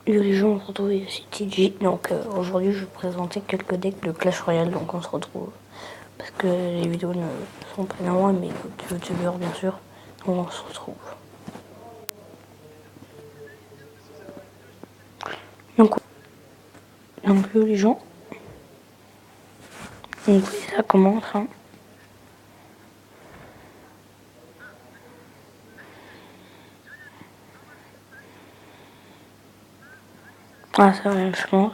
Et les gens, on se retrouve ici TG. Donc aujourd'hui, je vais vous présenter quelques decks de Clash Royale. Donc on se retrouve. Parce que les vidéos ne sont pas énormes, mais d'autres youtubeurs, bien sûr. Donc on se retrouve. Donc les gens. Donc oui, ça commence. Hein. Ah, ça va, je pense.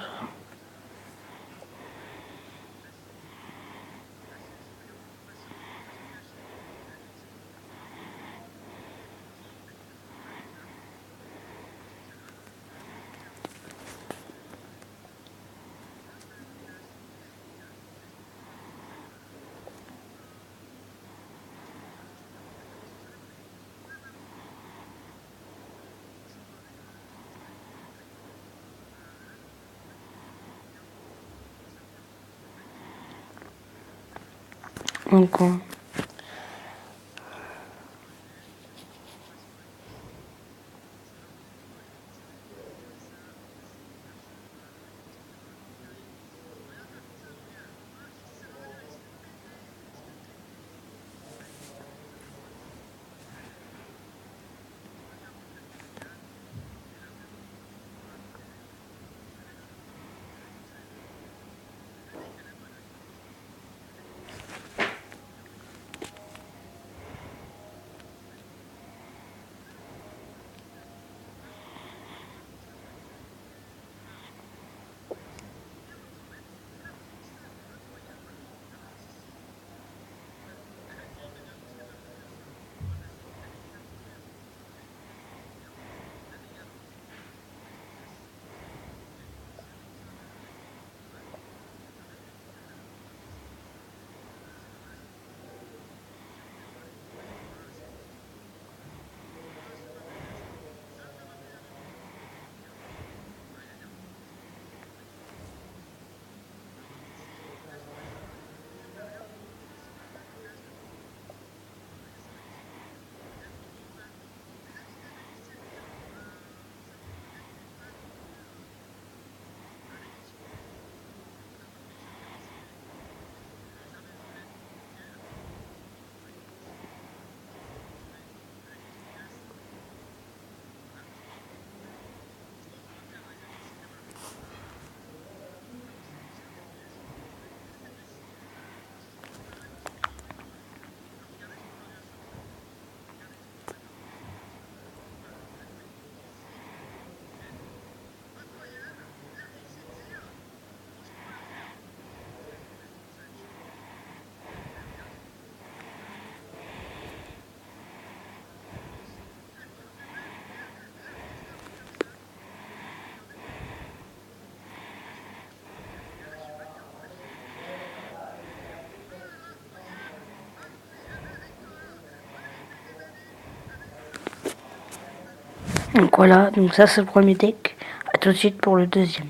Donc voilà, donc ça c'est le premier deck. A tout de suite pour le deuxième.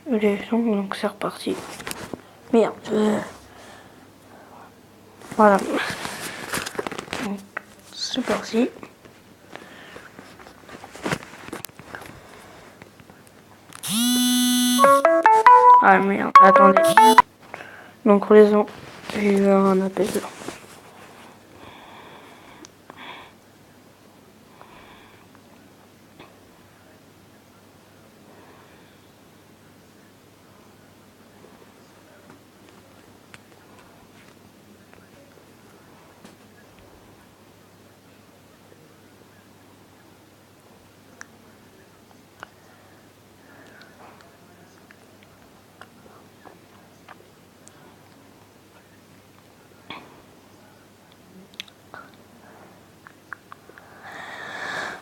Donc c'est reparti. Merde. Voilà. C'est parti. Ah merde, attendez. Donc raison, j'ai eu un appel.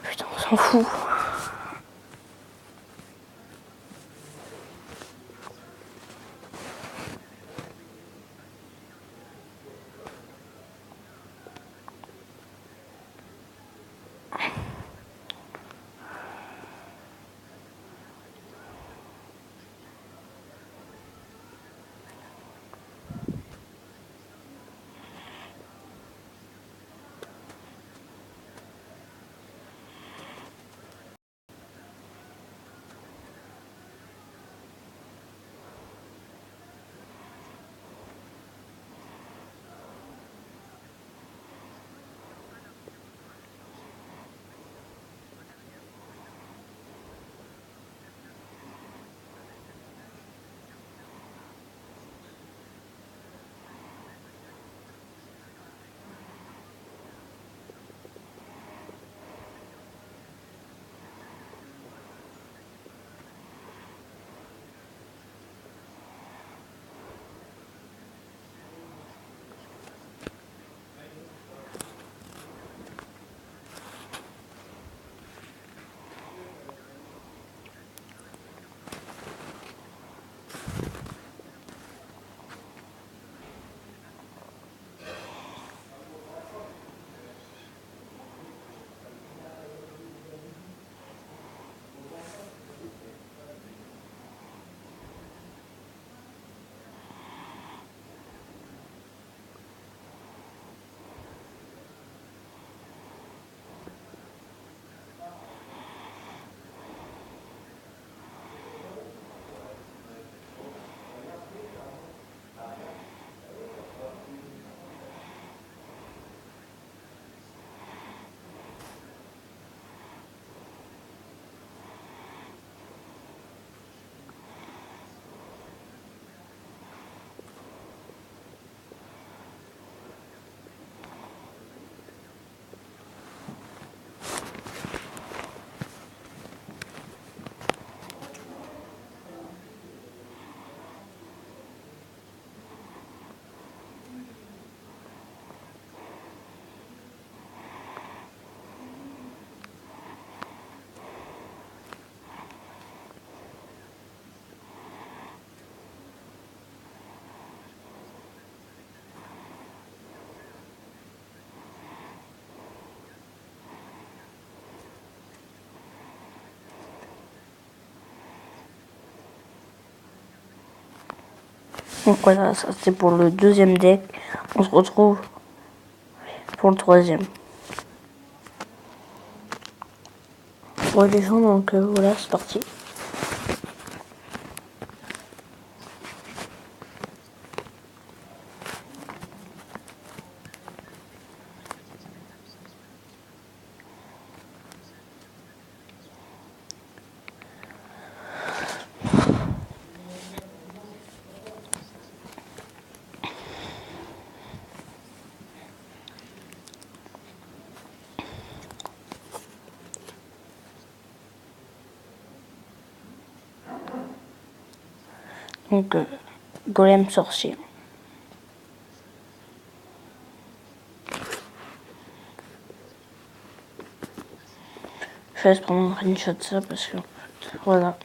Putain, on s'en fout. Donc voilà, ça c'est pour le deuxième deck. On se retrouve pour le troisième. Bon les gens, donc voilà, c'est parti. Donc golem sorcier. Je vais prendre un screenshot de ça parce que voilà.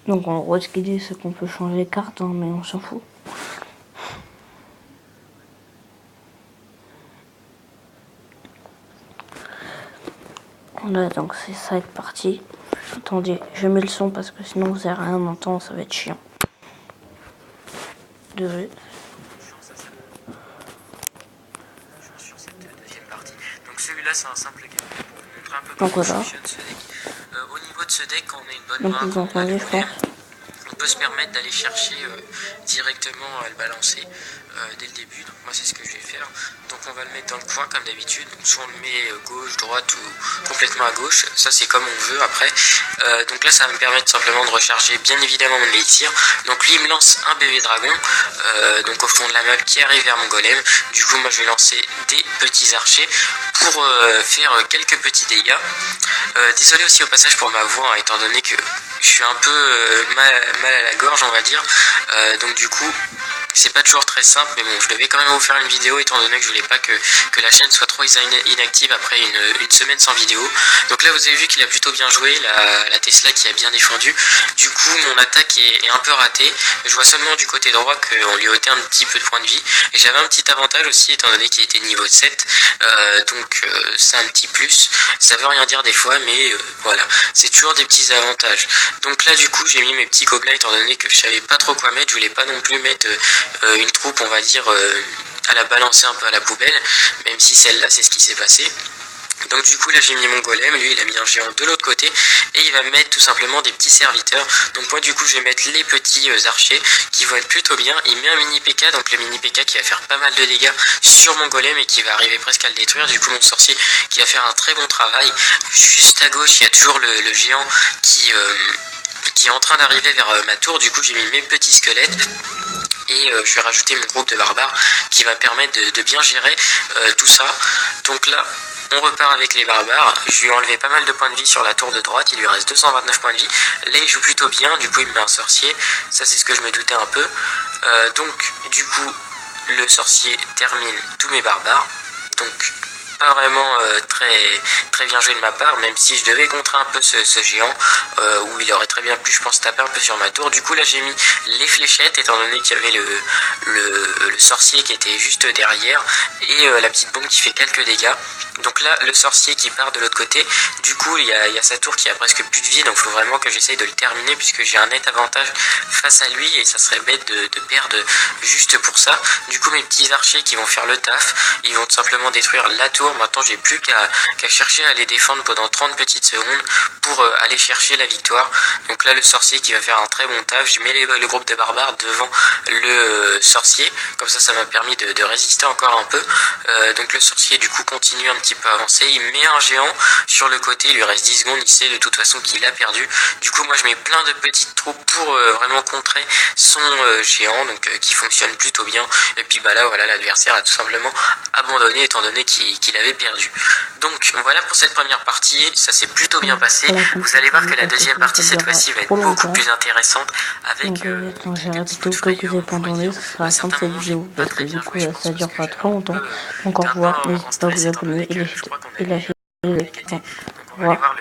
Donc en gros ce qu'il dit c'est qu'on peut changer les cartes, hein, mais on s'en fout. Voilà, donc c'est ça être parti. Attendez, je mets le son parce que sinon vous n'allez rien entendre, ça va être chiant. Désolé. Sur cette deuxième partie. Donc celui-là c'est un simple game pour vous montrer un peu Donc comment voilà. fonctionne ce deck. Au niveau de ce deck, quand on a une bonne Donc main, vous quand on a entendez, du je golem, pense. on peut se permettre d'aller chercher directement à le balancer dès le début. Donc moi c'est ce que je vais faire. Donc on va le mettre dans le coin comme d'habitude. Donc soit on le met gauche, droite ou complètement à gauche. Ça c'est comme on veut après. Donc là ça va me permettre simplement de recharger bien évidemment mon élixir. Donc lui il me lance un bébé dragon donc au fond de la map qui arrive vers mon golem. Du coup moi je vais lancer des petits archers pour faire quelques petits dégâts. Désolé aussi au passage pour ma voix, hein, étant donné que je suis un peu mal à la gorge on va dire. Donc du coup c'est pas toujours très simple, mais bon, je devais quand même vous faire une vidéo étant donné que je voulais pas que la chaîne soit trop inactive après une semaine sans vidéo. Donc là vous avez vu qu'il a plutôt bien joué, la Tesla qui a bien défendu. Du coup mon attaque est un peu ratée. Je vois seulement du côté droit qu'on lui ôtait un petit peu de points de vie. Et j'avais un petit avantage aussi étant donné qu'il était niveau 7. Donc c'est un petit plus. Ça veut rien dire des fois, mais voilà, c'est toujours des petits avantages. Donc là du coup j'ai mis mes petits gobelins étant donné que je savais pas trop quoi mettre. Je voulais pas non plus mettre une troupe on va dire à la balancer un peu à la poubelle, même si celle-là c'est ce qui s'est passé. Donc du coup là j'ai mis mon golem, lui il a mis un géant de l'autre côté et il va me mettre tout simplement des petits serviteurs. Donc moi du coup je vais mettre les petits archers qui vont être plutôt bien. Il met un mini PK, donc le mini PK qui va faire pas mal de dégâts sur mon golem et qui va arriver presque à le détruire. Du coup mon sorcier qui va faire un très bon travail. Juste à gauche il y a toujours le géant qui est en train d'arriver vers ma tour. Du coup j'ai mis mes petits squelettes. Et je vais rajouter mon groupe de barbares qui va permettre de bien gérer tout ça. Donc là on repart avec les barbares. Je lui ai enlevé pas mal de points de vie sur la tour de droite. Il lui reste 229 points de vie. Là il joue plutôt bien. Du coup il me met un sorcier. Ça c'est ce que je me doutais un peu. Donc du coup le sorcier termine tous mes barbares. Donc pas vraiment très bien joué de ma part, même si je devais contrer un peu ce géant où il aurait très bien pu je pense taper un peu sur ma tour. Du coup là j'ai mis les fléchettes étant donné qu'il y avait le sorcier qui était juste derrière et la petite bombe qui fait quelques dégâts. Donc là le sorcier qui part de l'autre côté, du coup il y a sa tour qui a presque plus de vie, donc il faut vraiment que j'essaye de le terminer puisque j'ai un net avantage face à lui et ça serait bête de perdre juste pour ça. Du coup mes petits archers qui vont faire le taf, ils vont tout simplement détruire la tour tour. Maintenant, j'ai plus qu'à chercher à les défendre pendant 30 petites secondes pour aller chercher la victoire. Donc là, le sorcier qui va faire un très bon taf. Je mets le groupe de barbares devant le sorcier. Comme ça m'a permis de résister encore un peu. Donc le sorcier, du coup, continue un petit peu à avancer. Il met un géant sur le côté. Il lui reste 10 secondes. Il sait de toute façon qu'il a perdu. Du coup, moi, je mets plein de petites troupes pour vraiment contrer son géant, donc qui fonctionne plutôt bien. Et puis bah là, voilà, l'adversaire a tout simplement abandonné étant donné qu'il avait perdu. Donc voilà pour cette première partie, ça s'est plutôt bien passé. Vous allez voir que la deuxième partie cette fois-ci va être beaucoup plus intéressante avec quand j'arrête tout que vous avez pas entendu, ce sera la fin de cette vidéo. Parce que du coup, ça dure pas trop longtemps. Donc au revoir, n'hésitez pas à vous abonner et lâcher les. Au revoir.